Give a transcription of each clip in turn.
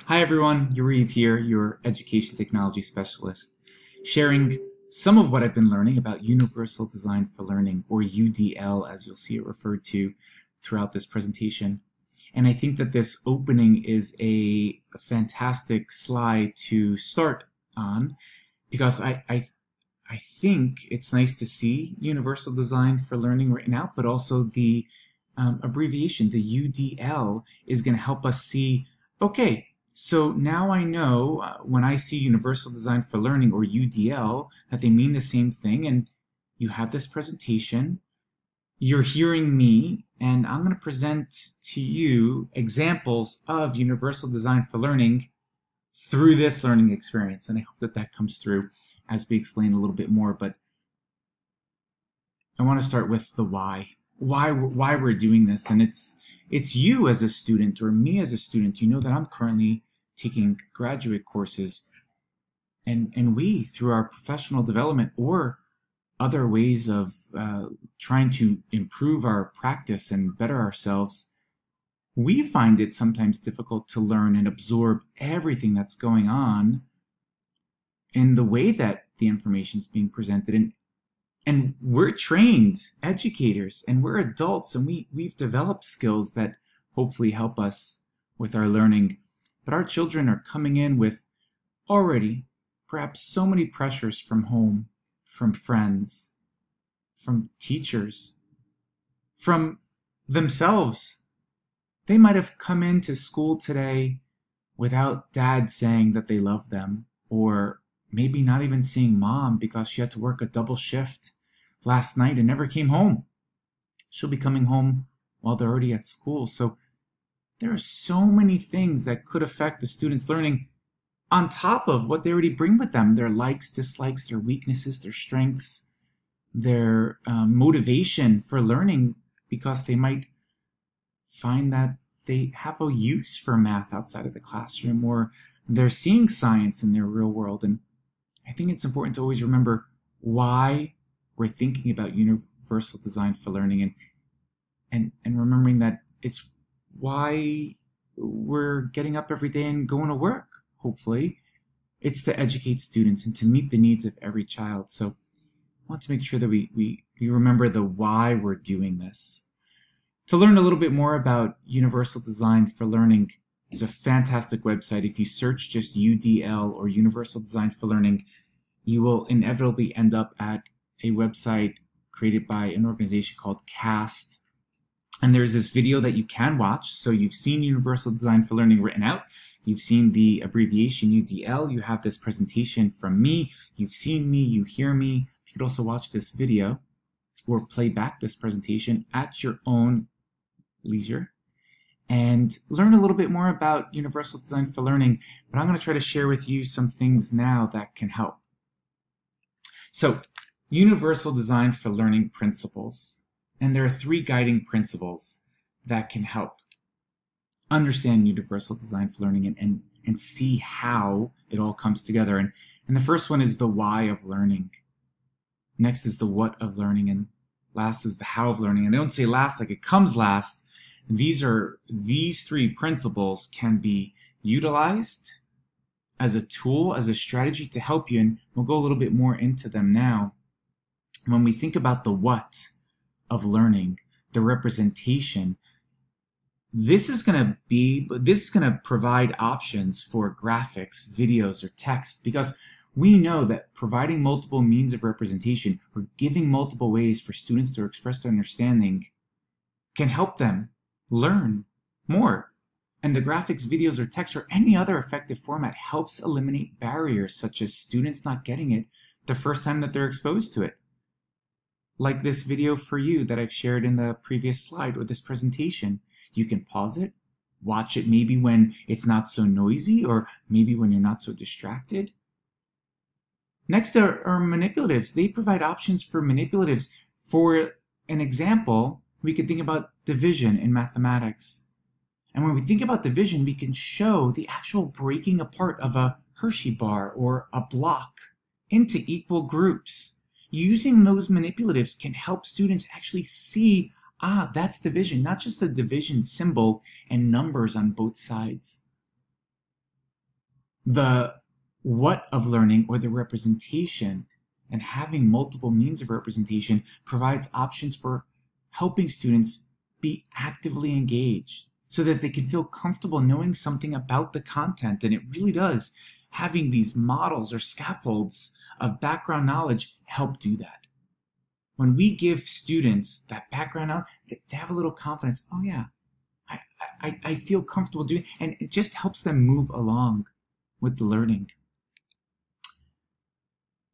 Hi everyone, Yuriv here, your Education Technology Specialist, sharing some of what I've been learning about Universal Design for Learning, or UDL as you'll see it referred to throughout this presentation. And I think that this opening is a fantastic slide to start on because I think it's nice to see Universal Design for Learning written out, but also the abbreviation, the UDL, is going to help us see, okay, so now I know when I see Universal Design for Learning, or UDL, that they mean the same thing. And you have this presentation, you're hearing me, and I'm going to present to you examples of Universal Design for Learning through this learning experience. And I hope that that comes through as we explain a little bit more. But I want to start with the why. Why we're doing this. And it's you as a student, or me as a student. You know that I'm currently taking graduate courses, and we, through our professional development or other ways of trying to improve our practice and better ourselves, we find it sometimes difficult to learn and absorb everything that's going on in the way that the information is being presented. And we're trained educators, and we're adults, and we've developed skills that hopefully help us with our learning. But our children are coming in with already perhaps so many pressures from home, from friends, from teachers, from themselves. They might have come into school today without dad saying that they love them, or maybe not even seeing mom because she had to work a double shift last night and never came home. She'll be coming home while they're already at school. So there are so many things that could affect the student's learning on top of what they already bring with them: their likes, dislikes, their weaknesses, their strengths, their motivation for learning, because they might find that they have a use for math outside of the classroom, or they're seeing science in their real world. And I think it's important to always remember why we're thinking about Universal Design for Learning, and remembering that it's why we're getting up every day and going to work. Hopefully it's to educate students and to meet the needs of every child. So I want to make sure that we remember the why we're doing this. To learn a little bit more about Universal Design for Learning, is a fantastic website. If you search just UDL or Universal Design for Learning, you will inevitably end up at a website created by an organization called CAST. And there's this video that you can watch. So you've seen Universal Design for Learning written out. You've seen the abbreviation UDL. You have this presentation from me. You've seen me. You hear me. You could also watch this video or play back this presentation at your own leisure and learn a little bit more about Universal Design for Learning. But I'm going to try to share with you some things now that can help. So, Universal Design for Learning principles. And there are 3 guiding principles that can help understand Universal Design for Learning and see how it all comes together. And the first one is the why of learning. Next is the what of learning. And last is the how of learning. And I don't say last like it comes last. These 3 principles can be utilized as a tool, as a strategy to help you. And we'll go a little bit more into them now. When we think about the what of learning, the representation, this is going to provide options for graphics, videos, or text, because we know that providing multiple means of representation, or giving multiple ways for students to express their understanding, can help them learn more. And the graphics, videos, or text, or any other effective format helps eliminate barriers, such as students not getting it the first time that they're exposed to it. Like this video for you that I've shared in the previous slide, or this presentation. You can pause it, watch it maybe when it's not so noisy, or maybe when you're not so distracted. Next are manipulatives. They provide options for manipulatives. For an example, we could think about division in mathematics. And when we think about division, we can show the actual breaking apart of a Hershey bar or a block into equal groups. Using those manipulatives can help students actually see, that's division, not just the division symbol and numbers on both sides. The what of learning, or the representation, and having multiple means of representation provides options for helping students be actively engaged so that they can feel comfortable knowing something about the content. And it really does. Having these models or scaffolds of background knowledge help do that. When we give students that background knowledge, they have a little confidence. Oh yeah, I feel comfortable doing, and it just helps them move along with the learning.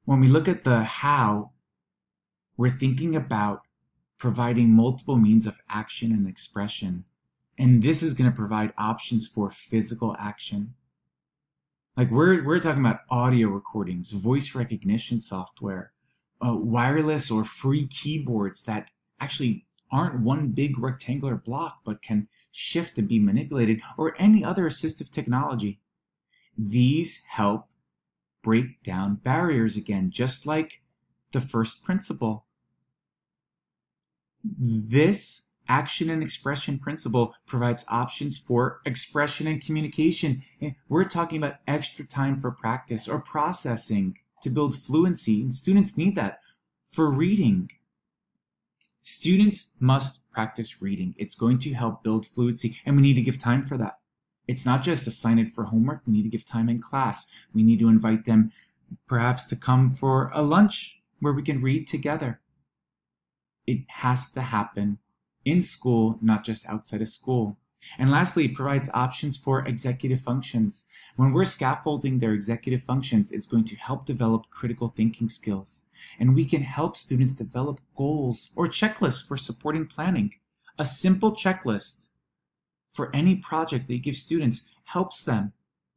When we look at the how, we're thinking about providing multiple means of action and expression. And this is going to provide options for physical action. Like we're talking about audio recordings, voice recognition software, wireless or free keyboards that actually aren't one big rectangular block, but can shift and be manipulated, or any other assistive technology. These help break down barriers again, just like the first principle. This action and expression principle provides options for expression and communication. We're talking about extra time for practice or processing to build fluency, and students need that. For reading, students must practice reading. It's going to help build fluency, and we need to give time for that. It's not just assign it for homework. We need to give time in class. We need to invite them perhaps to come for a lunch where we can read together. It has to happen in school, not just outside of school. And lastly, it provides options for executive functions. When we're scaffolding their executive functions, it's going to help develop critical thinking skills. And we can help students develop goals or checklists for supporting planning. A simple checklist for any project that you give students helps them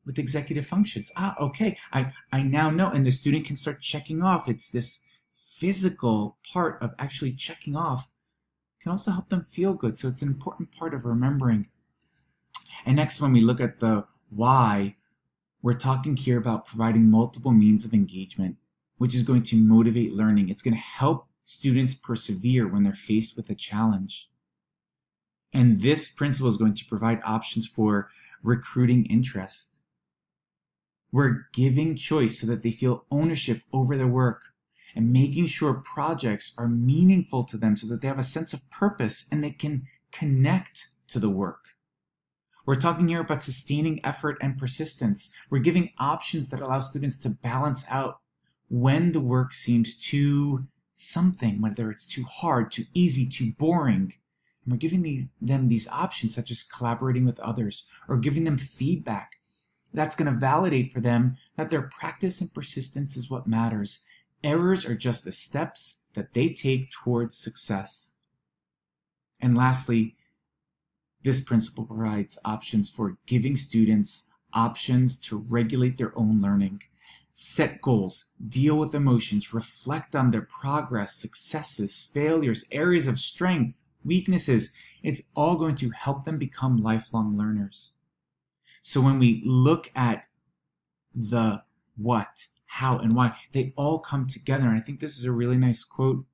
with executive functions. Okay, I now know, and the student can start checking off. It's this physical part of actually checking off can also help them feel good. So it's an important part of remembering. And next, when we look at the why, we're talking here about providing multiple means of engagement, which is going to motivate learning. It's going to help students persevere when they're faced with a challenge. And this principle is going to provide options for recruiting interest. We're giving choice so that they feel ownership over their work, and making sure projects are meaningful to them so that they have a sense of purpose and they can connect to the work. We're talking here about sustaining effort and persistence. We're giving options that allow students to balance out when the work seems too something, whether it's too hard, too easy, too boring. And we're giving them these options, such as collaborating with others or giving them feedback. That's going to validate for them that their practice and persistence is what matters. Errors are just the steps that they take towards success. And lastly, this principle provides options for giving students options to regulate their own learning, set goals, deal with emotions, reflect on their progress, successes, failures, areas of strength, weaknesses. It's all going to help them become lifelong learners. So when we look at the what, how, and why, they all come together. And I think this is a really nice quote.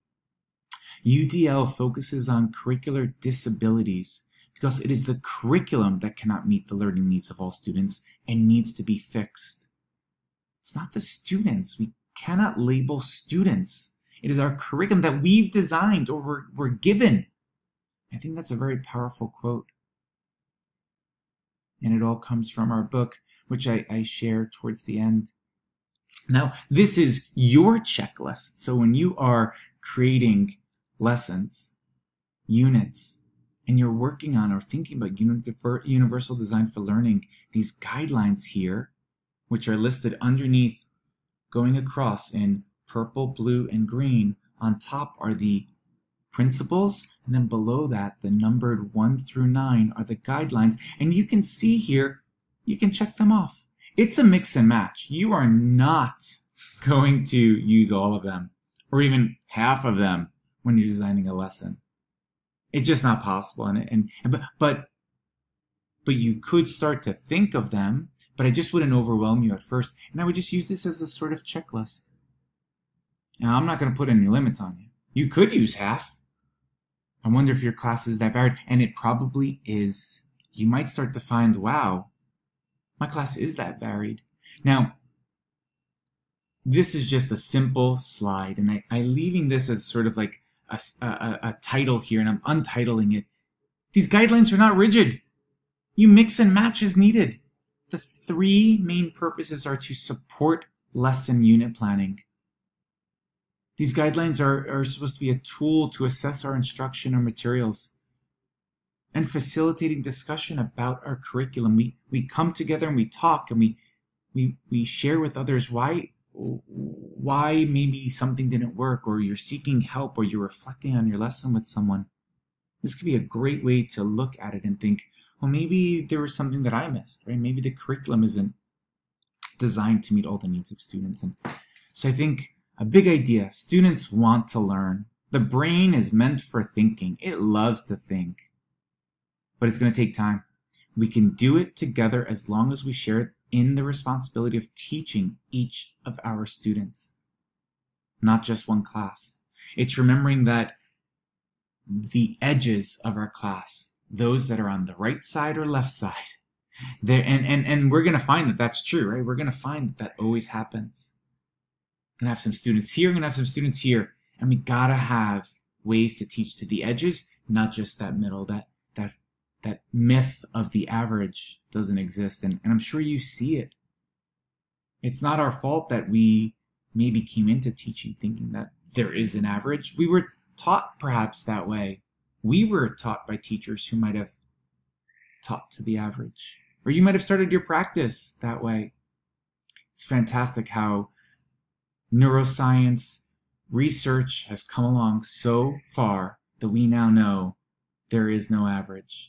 UDL focuses on curricular disabilities because it is the curriculum that cannot meet the learning needs of all students and needs to be fixed. It's not the students. We cannot label students. It is our curriculum that we've designed or we're given. I think that's a very powerful quote. And it all comes from our book, which I share towards the end. Now, this is your checklist. So when you are creating lessons, units, and you're working on or thinking about universal design for learning, these guidelines here, which are listed underneath, going across in purple, blue, and green, on top are the principles, and then below that, the numbered 1 through 9 are the guidelines. And you can see here, you can check them off. It's a mix and match. You are not going to use all of them or even half of them when you're designing a lesson. It's just not possible. But you could start to think of them, but I just wouldn't overwhelm you at first. And I would just use this as a sort of checklist. Now, I'm not going to put any limits on you. You could use half. I wonder if your class is that varied, and it probably is. You might start to find, wow, my class is that varied. Now, this is just a simple slide, and I'm leaving this as sort of like a title here, and I'm untitling it. These guidelines are not rigid. You mix and match as needed. The three main purposes are to support lesson unit planning. These guidelines are supposed to be a tool to assess our instruction or materials and facilitating discussion about our curriculum. We come together and we talk, and we share with others why maybe something didn't work, or you're seeking help, or you're reflecting on your lesson with someone. This could be a great way to look at it and think, well, maybe there was something that I missed, right? Maybe the curriculum isn't designed to meet all the needs of students. And so I think a big idea, students want to learn. The brain is meant for thinking. It loves to think, but it's going to take time. We can do it together as long as we share it in the responsibility of teaching each of our students, not just one class. It's remembering that the edges of our class, those that are on the right side or left side, and we're going to find that that's true, right? We're going to find that that always happens. I'm going to have some students here, I'm going to have some students here, and we got to have ways to teach to the edges, not just that middle. That myth of the average doesn't exist, and I'm sure you see it. It's not our fault that we maybe came into teaching thinking that there is an average. We were taught perhaps that way. We were taught by teachers who might have taught to the average, or you might have started your practice that way. It's fantastic how neuroscience research has come along so far that we now know there is no average.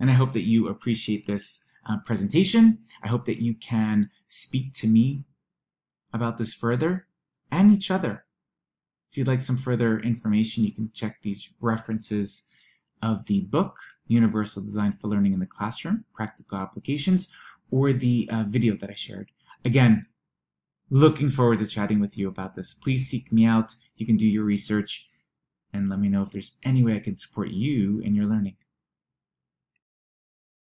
And I hope that you appreciate this presentation. I hope that you can speak to me about this further and each other. If you'd like some further information, you can check these references of the book, Universal Design for Learning in the Classroom, Practical Applications, or the video that I shared. Again, looking forward to chatting with you about this. Please seek me out. You can do your research and let me know if there's any way I can support you in your learning.